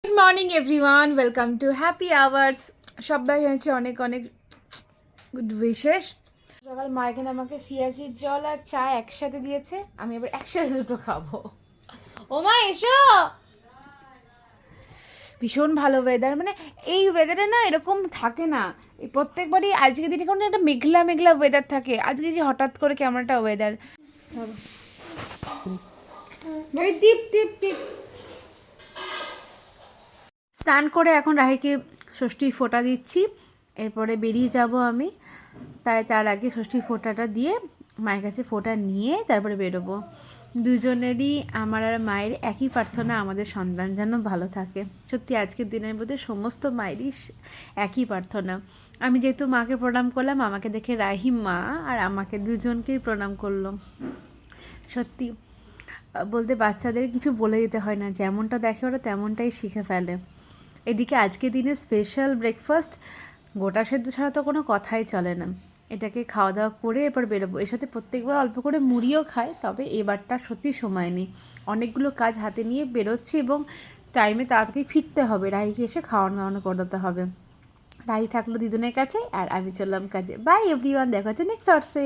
Good morning everyone, welcome to happy hours. সবাই জানাচ্ছি অনেক অনেক গুড উইশেস। সকাল মা এখানে আমাকে সিয়াসির জল আর চা একসাথে দিয়েছে, আমি এবার একসাথে দুটো খাবো। ও মা এসো। ভীষণ ভালো ওয়েদার, মানে এই ওয়েদারে না এরকম থাকে না। এই প্রত্যেকবারই আজকে দিনে কোনো একটা মেঘলা মেঘলা ওয়েদার থাকে, আজকে যে হঠাৎ করে কেমন একটা ওয়েদার। দীপ দীপ দীপ স্নান করে এখন রাহিকে ষষ্ঠীর ফোঁটা দিচ্ছি, এরপরে বেরিয়ে যাব আমি। তার আগে ষষ্ঠীর ফোঁটাটা দিয়ে মায়ের কাছে ফোঁটা নিয়ে তারপরে বেরোবো। দুজনেরই, আমার আর মায়ের একই প্রার্থনা, আমাদের সন্তান যেন ভালো থাকে। সত্যি আজকের দিনের মধ্যে সমস্ত মায়েরই একই প্রার্থনা। আমি যেহেতু মাকে প্রণাম করলাম, আমাকে দেখে রাহি মা আর আমাকে দুজনকেই প্রণাম করলো। সত্যি বলতে বাচ্চাদের কিছু বলে দিতে হয় না, যেমনটা দেখে ওরা তেমনটাই শিখে ফেলে। এদিকে আজকে দিনে স্পেশাল ব্রেকফাস্ট, গোটা সেদ্ধ ছাড়া তো কোনো কথাই চলে না। এটাকে খাওয়া দাওয়া করে এরপর বেরোবো। এর সাথে প্রত্যেকবার অল্প করে মুড়িও খায়, তবে এবারটা সত্যি সময় নেই, অনেকগুলো কাজ হাতে নিয়ে বেরোচ্ছি এবং টাইমে তাড়াতাড়ি ফিরতে হবে। রাহিকে এসে খাওয়ানো দাওয়ানো করাতে হবে। রাহি থাকলো দিদুনের কাছে আর আমি চললাম কাজে। বাই এভরিওয়ান, দেখা হচ্ছে নেক্সট শর্টসে।